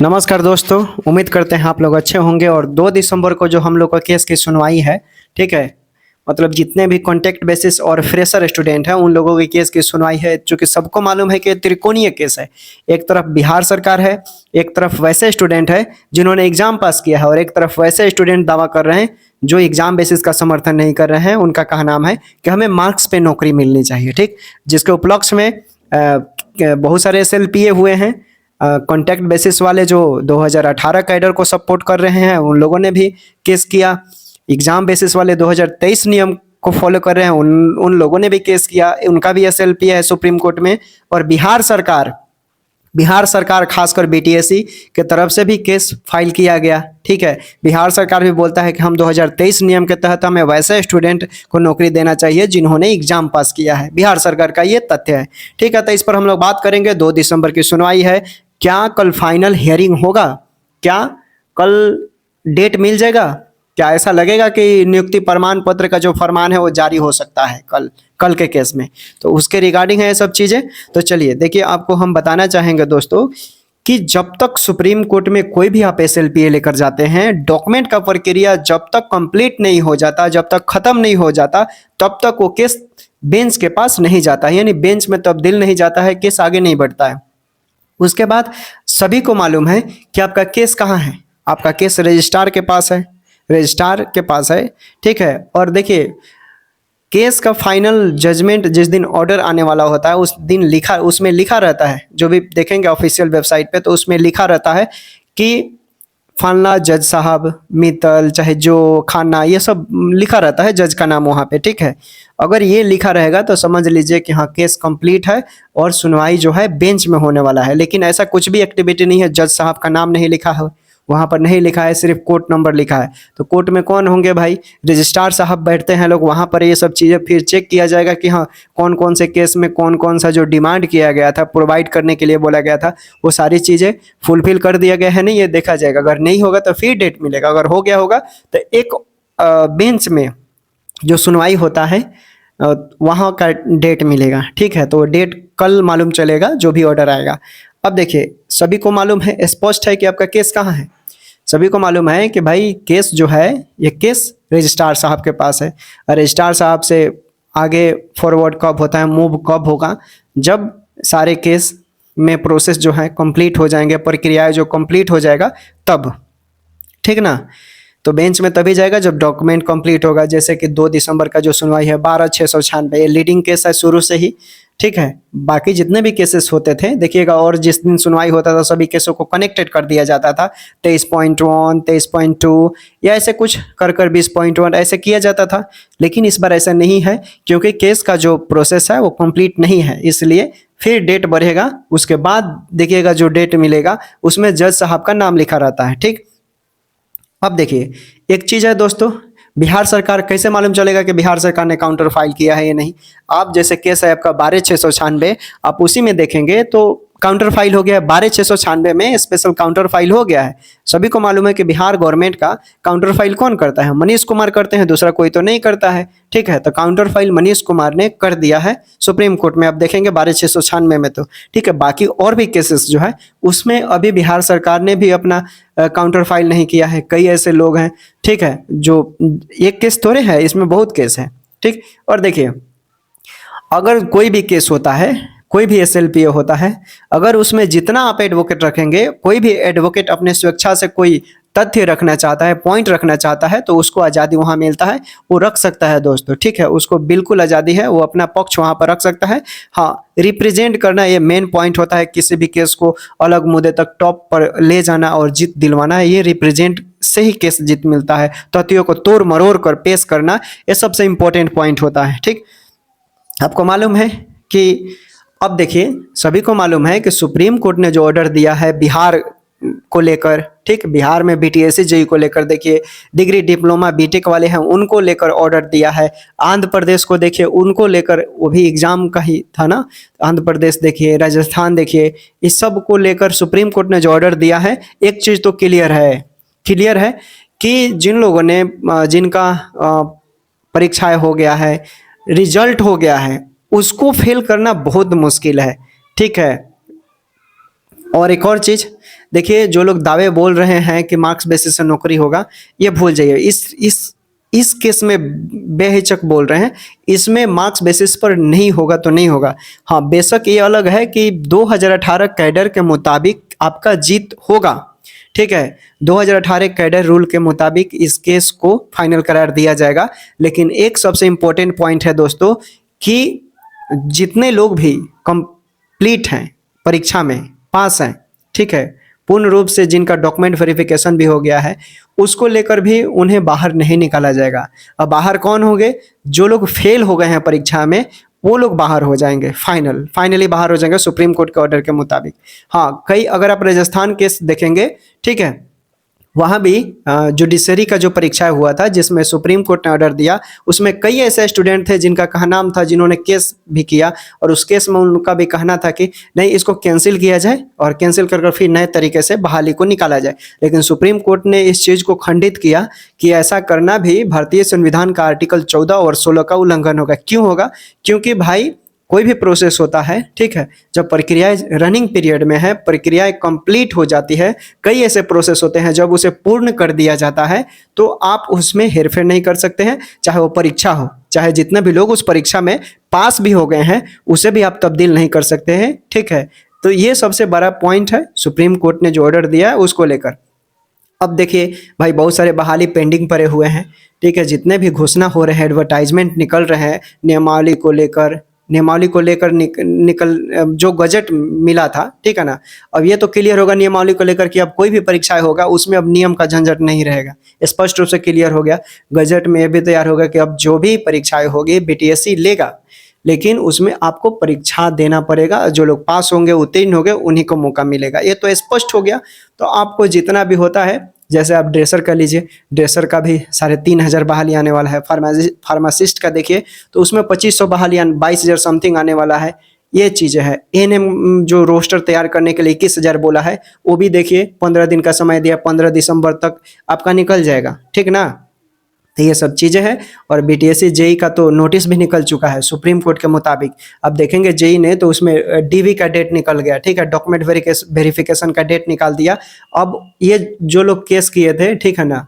नमस्कार दोस्तों, उम्मीद करते हैं आप लोग अच्छे होंगे। और 2 दिसंबर को जो हम लोग का केस की सुनवाई है, ठीक है, मतलब जितने भी कॉन्टैक्ट बेसिस और फ्रेशर स्टूडेंट हैं उन लोगों के केस की सुनवाई है, जो कि सबको मालूम है कि त्रिकोणीय केस है। एक तरफ बिहार सरकार है, एक तरफ वैसे स्टूडेंट है जिन्होंने एग्जाम पास किया है, और एक तरफ वैसे स्टूडेंट दावा कर रहे हैं जो एग्जाम बेसिस का समर्थन नहीं कर रहे हैं। उनका कहना है कि हमें मार्क्स पे नौकरी मिलनी चाहिए, ठीक, जिसके उपलक्ष्य में बहुत सारे SLPA हुए हैं। कॉन्टैक्ट बेसिस वाले जो 2018 कैडर को सपोर्ट कर रहे हैं उन लोगों ने भी केस किया। एग्जाम बेसिस वाले 2023 नियम को फॉलो कर रहे हैं उन लोगों ने भी केस किया, उनका भी SLPA है सुप्रीम कोर्ट में। और बिहार सरकार खासकर BTSC के तरफ से भी केस फाइल किया गया, ठीक है। बिहार सरकार भी बोलता है कि हम 2023 नियम के तहत हमें वैसे स्टूडेंट को नौकरी देना चाहिए जिन्होंने एग्जाम पास किया है। बिहार सरकार का ये तथ्य है, ठीक है। तो इस पर हम लोग बात करेंगे। 2 दिसंबर की सुनवाई है। क्या कल फाइनल हियरिंग होगा? क्या कल डेट मिल जाएगा? क्या ऐसा लगेगा कि नियुक्ति प्रमाण पत्र का जो फरमान है वो जारी हो सकता है कल के केस में? तो उसके रिगार्डिंग है ये सब चीज़ें। तो चलिए देखिए, आपको हम बताना चाहेंगे दोस्तों कि जब तक सुप्रीम कोर्ट में कोई भी आप SLPA लेकर जाते हैं, डॉक्यूमेंट का प्रक्रिया जब तक कंप्लीट नहीं हो जाता, जब तक खत्म नहीं हो जाता, तब तक वो केस बेंच के पास नहीं जाता, यानी बेंच में तब्दील नहीं जाता है, केस आगे नहीं बढ़ता है। उसके बाद सभी को मालूम है कि आपका केस कहाँ है। आपका केस रजिस्ट्रार के पास है, ठीक है। और देखिए, केस का फाइनल जजमेंट जिस दिन ऑर्डर आने वाला होता है उस दिन उसमें लिखा रहता है, जो भी देखेंगे ऑफिशियल वेबसाइट पे, तो उसमें लिखा रहता है कि फलना जज साहब, मित्तल, चाहे जो खाना, ये सब लिखा रहता है जज का नाम वहाँ पे, ठीक है। अगर ये लिखा रहेगा तो समझ लीजिए कि हाँ, केस कंप्लीट है और सुनवाई जो है बेंच में होने वाला है। लेकिन ऐसा कुछ भी एक्टिविटी नहीं है, जज साहब का नाम नहीं लिखा है वहाँ पर, नहीं लिखा है, सिर्फ कोर्ट नंबर लिखा है। तो कोर्ट में कौन होंगे भाई? रजिस्ट्रार साहब बैठते हैं लोग वहाँ पर। ये सब चीज़ें फिर चेक किया जाएगा कि हाँ, कौन कौन से केस में कौन कौन सा जो डिमांड किया गया था, प्रोवाइड करने के लिए बोला गया था, वो सारी चीज़ें फुलफिल कर दिया गया है नहीं, ये देखा जाएगा। अगर नहीं होगा तो फिर डेट मिलेगा, अगर हो गया होगा तो एक बेंच में जो सुनवाई होता है वहाँ का डेट मिलेगा, ठीक है। तो डेट कल मालूम चलेगा जो भी ऑर्डर आएगा। अब देखिए, सभी को मालूम है, स्पष्ट है कि आपका केस कहाँ है। सभी को मालूम है कि भाई केस जो है, ये केस रजिस्ट्रार साहब के पास है। और रजिस्ट्रार साहब से आगे फॉरवर्ड कब होता है, मूव कब होगा? जब सारे केस में प्रोसेस जो है कंप्लीट हो जाएंगे, प्रक्रियाएं जो कंप्लीट हो जाएगा तब, ठीक ना। तो बेंच में तभी जाएगा जब डॉक्यूमेंट कंप्लीट होगा। जैसे कि 2 दिसंबर का जो सुनवाई है 12/696, ये लीडिंग केस है शुरू से ही, ठीक है। बाकी जितने भी केसेस होते थे देखिएगा, और जिस दिन सुनवाई होता था सभी केसों को कनेक्टेड कर दिया जाता था। 23.1, 23.2 या ऐसे कुछ कर 20.1 ऐसे किया जाता था। लेकिन इस बार ऐसा नहीं है, क्योंकि केस का जो प्रोसेस है वो कंप्लीट नहीं है, इसलिए फिर डेट बढ़ेगा। उसके बाद देखिएगा जो डेट मिलेगा उसमें जज साहब का नाम लिखा रहता है, ठीक। अब देखिए, एक चीज़ है दोस्तों, बिहार सरकार कैसे मालूम चलेगा कि बिहार सरकार ने काउंटर फाइल किया है या नहीं? आप जैसे केस है आपका 12/696, आप उसी में देखेंगे तो काउंटर फाइल हो गया है। 12/696 में स्पेशल काउंटर फाइल हो गया है। सभी को मालूम है कि बिहार गवर्नमेंट का काउंटर फाइल कौन करता है? मनीष कुमार करते हैं, दूसरा कोई तो नहीं करता है, ठीक है। तो काउंटर फाइल मनीष कुमार ने कर दिया है सुप्रीम कोर्ट में। आप देखेंगे 12/696 में, तो ठीक है। बाकी और भी केसेस जो है उसमें अभी बिहार सरकार ने भी अपना काउंटर फाइल नहीं किया है। कई ऐसे लोग हैं, ठीक है, जो एक केस थोड़े है, इसमें बहुत केस है, ठीक। और देखिए, अगर कोई भी केस होता है, कोई भी SLPA होता है, अगर उसमें जितना आप एडवोकेट रखेंगे, कोई भी एडवोकेट अपने स्वेच्छा से कोई तथ्य रखना चाहता है, पॉइंट रखना चाहता है, तो उसको आज़ादी वहाँ मिलता है, वो रख सकता है दोस्तों, ठीक है। उसको बिल्कुल आज़ादी है, वो अपना पक्ष वहाँ पर रख सकता है। हाँ, रिप्रेजेंट करना ये मेन पॉइंट होता है। किसी भी केस को अलग मुद्दे तक टॉप पर ले जाना और जीत दिलवाना है, ये रिप्रेजेंट से ही केस जीत मिलता है। तथ्यों को तोड़ मरोड़ कर पेश करना, ये सबसे इम्पोर्टेंट पॉइंट होता है, ठीक। आपको मालूम है कि अब देखिए, सभी को मालूम है कि सुप्रीम कोर्ट ने जो ऑर्डर दिया है बिहार को लेकर, ठीक, बिहार में BTSC JEE को लेकर, देखिए डिग्री डिप्लोमा BTech वाले हैं उनको लेकर ऑर्डर दिया है। आंध्र प्रदेश को देखिए, उनको लेकर, वो भी एग्जाम का ही था ना, आंध्र प्रदेश देखिए, राजस्थान देखिए, इस सब को लेकर सुप्रीम कोर्ट ने जो ऑर्डर दिया है, एक चीज़ तो क्लियर है कि जिन लोगों ने जिनका परीक्षाएं हो गया है, रिजल्ट हो गया है, उसको फेल करना बहुत मुश्किल है, ठीक है। और एक और चीज़, देखिए जो लोग दावे बोल रहे हैं कि मार्क्स बेसिस से नौकरी होगा, ये भूल जाइए। इस केस में बेहिचक बोल रहे हैं, इसमें मार्क्स बेसिस पर नहीं होगा तो नहीं होगा। हाँ, बेशक ये अलग है कि 2018 कैडर के मुताबिक आपका जीत होगा, ठीक है। 2018 कैडर रूल के मुताबिक इस केस को फाइनल करार दिया जाएगा। लेकिन एक सबसे इम्पोर्टेंट पॉइंट है दोस्तों कि जितने लोग भी कंप्लीट हैं, परीक्षा में पास हैं, ठीक है, पूर्ण रूप से जिनका डॉक्यूमेंट वेरिफिकेशन भी हो गया है, उसको लेकर भी उन्हें बाहर नहीं निकाला जाएगा। अब बाहर कौन होंगे? जो लोग फेल हो गए हैं परीक्षा में, वो लोग बाहर हो जाएंगे, फाइनली बाहर हो जाएंगे सुप्रीम कोर्ट के ऑर्डर के मुताबिक। हाँ, कई अगर आप राजस्थान केस देखेंगे, ठीक है, वहाँ भी जुडिशरी का जो परीक्षा हुआ था जिसमें सुप्रीम कोर्ट ने ऑर्डर दिया, उसमें कई ऐसे स्टूडेंट थे जिनका कहना था, जिन्होंने केस भी किया, और उस केस में उनका भी कहना था कि नहीं, इसको कैंसिल किया जाए और कैंसिल कर फिर नए तरीके से बहाली को निकाला जाए। लेकिन सुप्रीम कोर्ट ने इस चीज़ को खंडित किया कि ऐसा करना भी भारतीय संविधान का आर्टिकल 14 और 16 का उल्लंघन होगा। क्यों होगा? क्योंकि भाई कोई भी प्रोसेस होता है, ठीक है, जब प्रक्रियाएं रनिंग पीरियड में है, प्रक्रियाएं कंप्लीट हो जाती है, कई ऐसे प्रोसेस होते हैं जब उसे पूर्ण कर दिया जाता है तो आप उसमें हेरफेर नहीं कर सकते हैं। चाहे वो परीक्षा हो, चाहे जितने भी लोग उस परीक्षा में पास भी हो गए हैं, उसे भी आप तब्दील नहीं कर सकते हैं, ठीक है। तो ये सबसे बड़ा पॉइंट है सुप्रीम कोर्ट ने जो ऑर्डर दिया है उसको लेकर। अब देखिए भाई, बहुत सारे बहाली पेंडिंग पड़े हुए हैं, ठीक है, जितने भी घोषणा हो रहे हैं, एडवर्टाइजमेंट निकल रहे हैं नियमावली को लेकर निकल जो गजट मिला था, ठीक है ना। अब ये तो क्लियर होगा नियमावली को लेकर कि अब कोई भी परीक्षाएं होगा उसमें अब नियम का झंझट नहीं रहेगा, स्पष्ट रूप से क्लियर हो गया। गजट में ये भी तैयार होगा कि अब जो भी परीक्षाएं होगी बीटीएससी लेगा, लेकिन उसमें आपको परीक्षा देना पड़ेगा, जो लोग पास होंगे, उत्तीर्ण होंगे, उन्हीं को मौका मिलेगा। ये तो स्पष्ट हो गया। तो आपको जितना भी होता है, जैसे आप ड्रेसर कर लीजिए, ड्रेसर का भी 3,500 बहाली आने वाला है। फार्मासिस्ट का देखिए तो उसमें 2500 बहाली, 22,000 समथिंग आने वाला है। ये चीज़ें है। एएनएम जो रोस्टर तैयार करने के लिए 21,000 बोला है, वो भी देखिए 15 दिन का समय दिया, 15 दिसंबर तक आपका निकल जाएगा, ठीक ना। तो ये सब चीज़ें हैं। और बीटीएससी जेई का तो नोटिस भी निकल चुका है सुप्रीम कोर्ट के मुताबिक। अब देखेंगे जेई ने तो उसमें डीवी का डेट निकल गया, ठीक है, डॉक्यूमेंट वेरिफिकेशन का डेट निकाल दिया। अब ये जो लोग केस किए थे, ठीक है ना,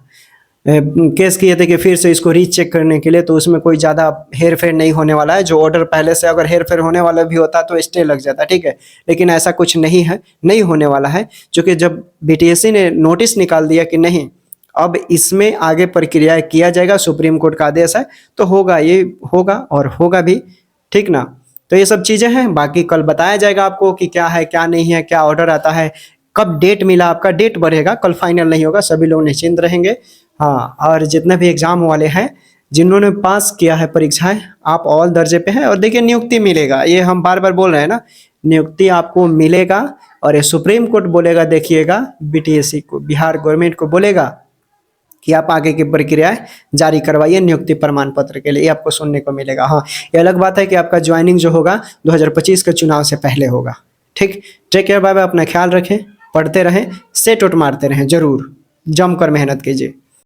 केस किए थे कि फिर से इसको रीचेक करने के लिए, तो उसमें कोई ज़्यादा हेर फेर नहीं होने वाला है। जो ऑर्डर पहले से अगर हेर फेर होने वाला भी होता तो स्टे लग जाता, ठीक है, लेकिन ऐसा कुछ नहीं है, नहीं होने वाला है। क्योंकि जब बीटीएससी ने नोटिस निकाल दिया कि नहीं, अब इसमें आगे प्रक्रिया किया जाएगा, सुप्रीम कोर्ट का आदेश है, तो होगा, ये होगा और होगा भी, ठीक ना। तो ये सब चीज़ें हैं। बाकी कल बताया जाएगा आपको कि क्या है क्या नहीं है, क्या ऑर्डर आता है, कब डेट मिला, आपका डेट बढ़ेगा, कल फाइनल नहीं होगा, सभी लोग निश्चिंत रहेंगे। हाँ, और जितने भी एग्जाम वाले हैं, जिन्होंने पास किया है परीक्षाएं, आप ऑल दर्जे पे हैं। और देखिए नियुक्ति मिलेगा, ये हम बार बार बोल रहे हैं ना, नियुक्ति आपको मिलेगा। और ये सुप्रीम कोर्ट बोलेगा, देखिएगा, बीटीएससी को, बिहार गवर्नमेंट को बोलेगा कि आप आगे की प्रक्रियाएं जारी करवाइए नियुक्ति प्रमाण पत्र के लिए, ये आपको सुनने को मिलेगा। हाँ, ये अलग बात है कि आपका ज्वाइनिंग जो होगा 2025 के चुनाव से पहले होगा। ठीक, टेक केयर, बाय बाय, अपना ख्याल रखें, पढ़ते रहें, सेट उठ मारते रहें, जरूर जमकर मेहनत कीजिए।